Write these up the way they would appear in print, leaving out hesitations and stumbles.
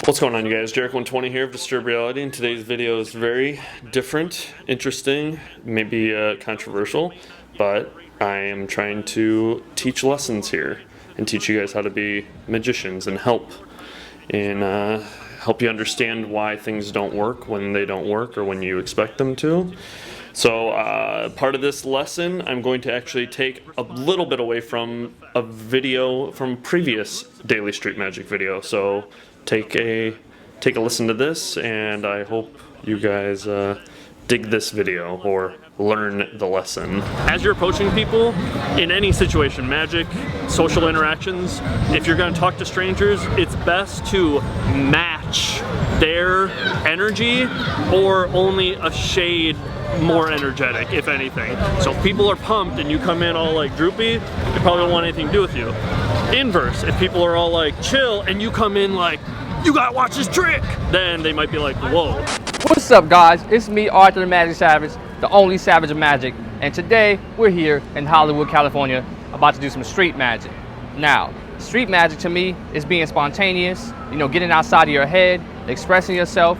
What's going on, you guys? Jericho120 here of Disturbed Reality, and today's video is very different, interesting, maybe controversial, but I am trying to teach lessons here and teach you guys how to be magicians and help you understand why things don't work when they don't work or when you expect them to. So part of this lesson, I'm going to actually take a little bit away from a video from previous Daily Street Magic video. So take a listen to this, and I hope you guys dig this video or learn the lesson. As you're approaching people in any situation, magic, social interactions, if you're going to talk to strangers, it's best to match their energy or only a shade more energetic, if anything. So if people are pumped and you come in all like droopy, they probably don't want anything to do with you. Inverse, if people are all like chill and you come in like, you gotta watch this trick, then they might be like, whoa. What's up, guys? It's me, Arthur the Magic Savage, the only Savage of Magic, and today we're here in Hollywood, California, about to do some street magic. Now, street magic to me is being spontaneous, getting outside of your head, expressing yourself,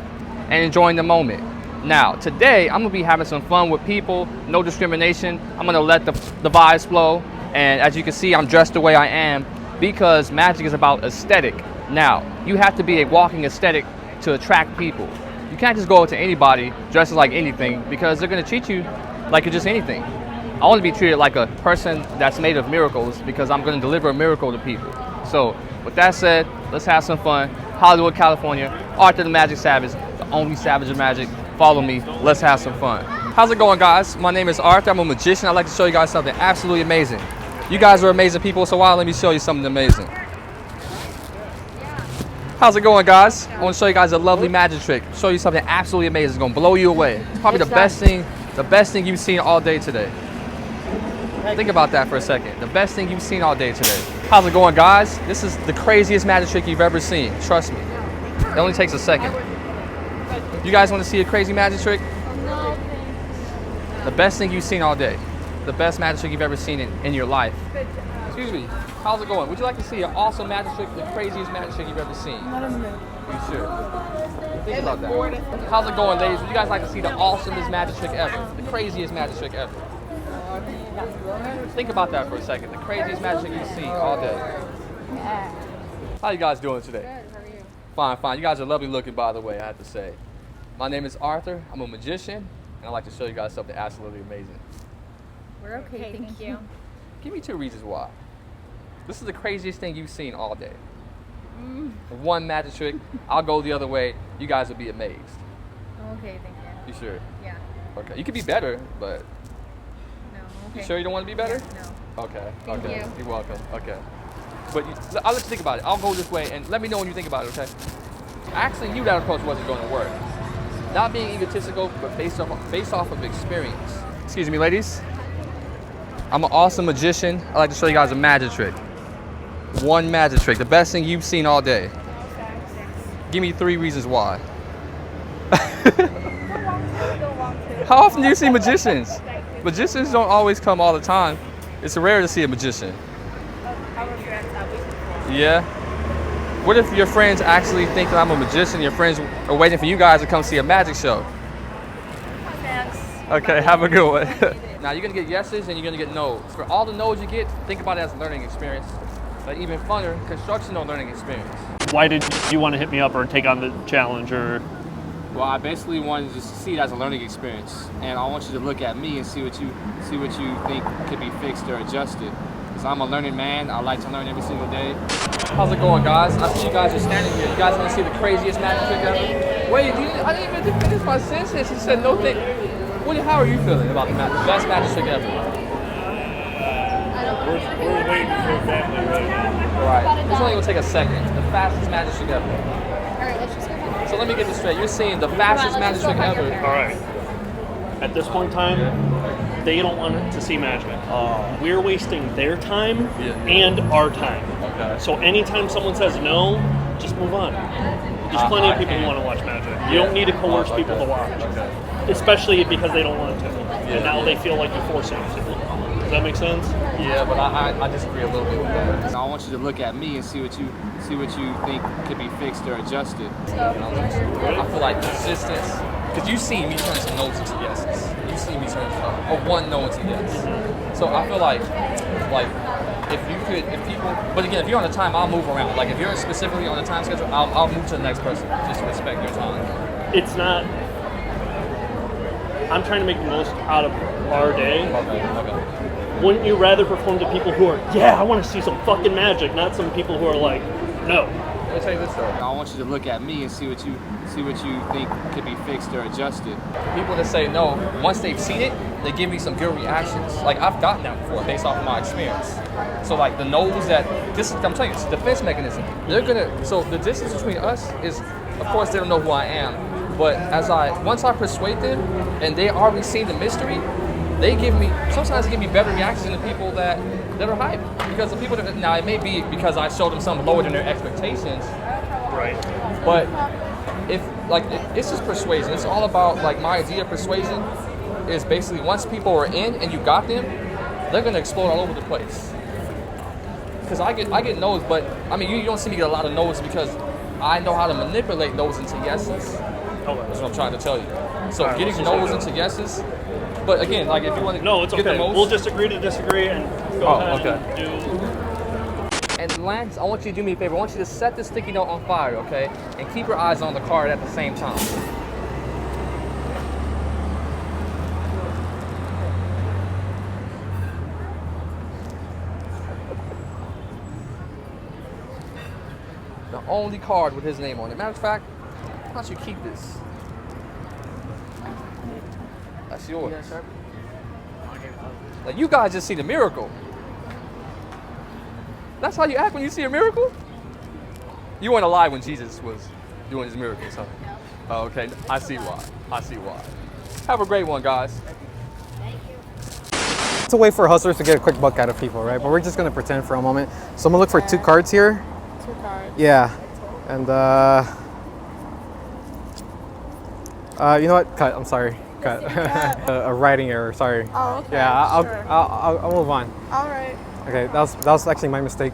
and enjoying the moment. Now, today I'm gonna be having some fun with people, no discrimination. I'm gonna let the vibes flow, and as you can see, I'm dressed the way I am because magic is about aesthetic. Now, you have to be a walking aesthetic to attract people. You can't just go to anybody dressed like anything because they're gonna treat you like you're just anything. I want to be treated like a person that's made of miracles because I'm gonna deliver a miracle to people. So, with that said, let's have some fun. Hollywood, California, Arthur the Magic Savage, the only Savage of Magic. Follow me, let's have some fun. How's it going, guys? My name is Arthur, I'm a magician. I'd like to show you guys something absolutely amazing. You guys are amazing people, so why don't let me show you something amazing. How's it going, guys? I want to show you guys a lovely magic trick. Show you something absolutely amazing. It's gonna blow you away. It's probably the best thing you've seen all day today. Think about that for a second. The best thing you've seen all day today. How's it going, guys? This is the craziest magic trick you've ever seen. Trust me. It only takes a second. You guys want to see a crazy magic trick? The best thing you've seen all day. The best magic trick you've ever seen in your life. Excuse me. How's it going? Would you like to see an awesome magic trick, the craziest magic trick you've ever seen? Not in the mood. You sure? Think about that. How's it going, ladies? Would you guys like to see the awesomest magic trick ever? The craziest magic trick ever? Think about that for a second. The craziest magic trick you've seen all day. How you guys doing today? Good, how are you? Fine, fine. You guys are lovely looking, by the way, I have to say. My name is Arthur. I'm a magician, and I'd like to show you guys something absolutely amazing. We're okay, thank you. Give me 2 reasons why. This is the craziest thing you've seen all day. One magic trick, I'll go the other way. You guys will be amazed. Okay, thank you. You sure? Yeah. Okay. You could be better, but No, okay. you sure you don't want to be better? No. Okay. Thank okay. you. You're welcome. Okay. But I'll let you think about it. I'll go this way, and let me know when you think about it, okay? Actually, you that approach wasn't going to work. Not being egotistical, but based off of experience. Excuse me, ladies. I'm an awesome magician. I'd like to show you guys a magic trick. One magic trick, the best thing you've seen all day. Give me 3 reasons why. How often do you see magicians? Magicians don't always come all the time. It's rare to see a magician. Yeah? What if your friends actually think that I'm a magician? Your friends are waiting for you guys to come see a magic show. Okay, have a good one. Now you're gonna get yeses and you're gonna get no's. For all the no's you get, think about it as a learning experience. But even funner, constructional learning experience. Why did you want to hit me up or take on the challenge or? Well, I basically wanted to see it as a learning experience, and I want you to look at me and see what you think could be fixed or adjusted. Because I'm a learning man, I like to learn every single day. How's it going, guys? I see you guys are standing here. You guys want to see the craziest magic trick ever? Wait, I didn't even finish my sentence. You said no thing. How are you feeling about the best magic trick ever? We're waiting for family right Alright, it's only gonna take a second. The fastest magic trick ever. Alright, let's just go. So let me get this straight. You're seeing the fastest magic trick ever. All right. At this point in time, they don't want to see magic. We're wasting their time and our time. Okay. So anytime someone says no, just move on. There's plenty of people who want to watch magic. You don't need to coerce people to watch. Especially because they don't want to. And now they feel like you're forcing them to. Does that make sense? Yeah, but I disagree a little bit with that. I want you to look at me and see what you think could be fixed or adjusted. I feel like persistence, because you see me turn some no's into yeses. You see me turn a one no into yes. So I feel like if people, but again, if you're on the time, I'll move around. Like if you're specifically on the time schedule, I'll move to the next person just to respect your time. It's not. I'm trying to make the most out of our day. Okay. Wouldn't you rather perform to people who are, yeah, I want to see some fucking magic, not some people who are like, no. Let me tell you this though. I want you to look at me and see what you think could be fixed or adjusted. People that say no, once they've seen it, they give me some good reactions. Like I've gotten that before based off of my experience. So like the no's that this, I'm telling you, it's a defense mechanism. They're gonna. So the distance between us is, of course, they don't know who I am. But once I persuade them, and they already seen the mystery, sometimes they give me better reactions than the people that are hyped. Because the people that, now it may be because I showed them something lower than their expectations. Right. But it's just persuasion. It's all about, like, my idea of persuasion is basically once people are in and you got them, they're gonna explode all over the place. Because I get no's, but I mean you don't see me get a lot of no's because I know how to manipulate no's into yeses. That's what I'm trying to tell you. So right, getting no's into yeses, but again, like if you want to No, it's get okay. the most, We'll disagree to disagree and go ahead okay. and do. And Lance, I want you to do me a favor. I want you to set the sticky note on fire, okay? And keep your eyes on the card at the same time. The only card with his name on it. Matter of fact, why don't you keep this? That's yours. Like you guys just see the miracle. That's how you act when you see a miracle? You weren't alive when Jesus was doing his miracles, huh? Oh, okay, I see why. Have a great one, guys. It's a way for hustlers to get a quick buck out of people, right? But we're just gonna pretend for a moment. So I'm gonna look for 2 cards here. 2 cards. Yeah, and you know what? Cut. I'm sorry. Cut. A writing error. Sorry. Oh, okay. Yeah, Sure. I'll move on. All right. Okay, that was actually my mistake.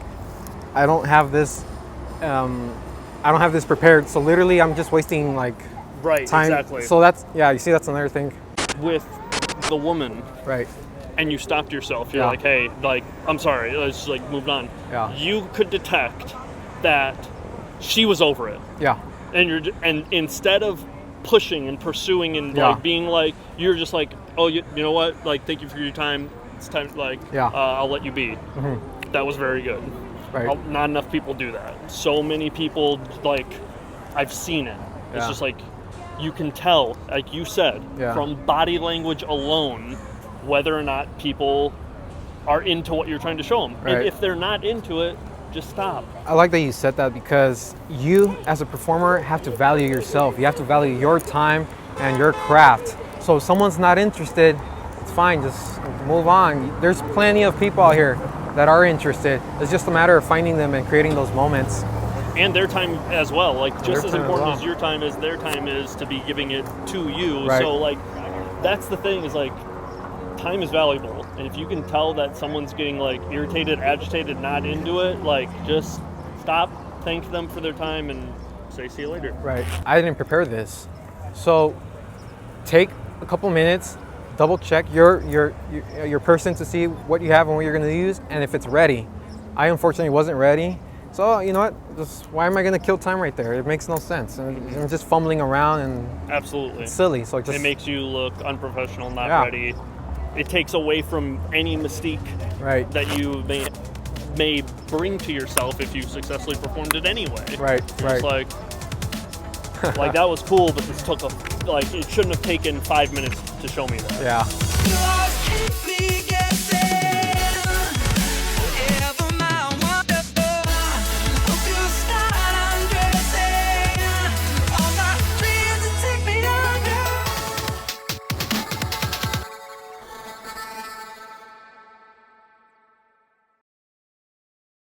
I don't have this. I don't have this prepared. So literally, I'm just wasting like Right, time. exactly. So that's you see, that's another thing. With the woman, Right. and you stopped yourself. You're Yeah. like, hey, like, I'm sorry, let's just like move on. Yeah. You could detect that she was over it, Yeah. and instead of pushing and pursuing and Yeah. like being like, you're just like, oh, you know what? Like, thank you for your time. It's time. Like, Yeah. I'll let you be. That was very good. Right. Not enough people do that. So many people, like, I've seen it. It's Yeah. just like, you can tell, like you said, Yeah. from body language alone, whether or not people are into what you're trying to show them. Right. And if they're not into it, just stop. I like that you said that because you, as a performer, have to value yourself. You have to value your time and your craft. So if someone's not interested, it's fine, just move on. There's plenty of people out here that are interested. It's just a matter of finding them and creating those moments. And their time as well. Like, just Their as time as important well. as your time is, their time is to be giving it to you. Right. So, like, that's the thing is, like, time is valuable. And if you can tell that someone's getting, like, irritated, agitated, not into it, like, just stop, thank them for their time, and say, see you later. Right. I didn't prepare this. So take a couple minutes, double check your person to see what you have and what you're going to use, and if it's ready. I unfortunately wasn't ready. So you know what? Just why am I going to kill time right there? It makes no sense. And I'm just fumbling around and Absolutely. it's silly. So just It makes you look unprofessional, not Yeah. ready. It takes away from any mystique right. that you may bring to yourself if you successfully performed it anyway. Right, You're just right. like that was cool, but this took it shouldn't have taken 5 minutes to show me that. Yeah. You always keep me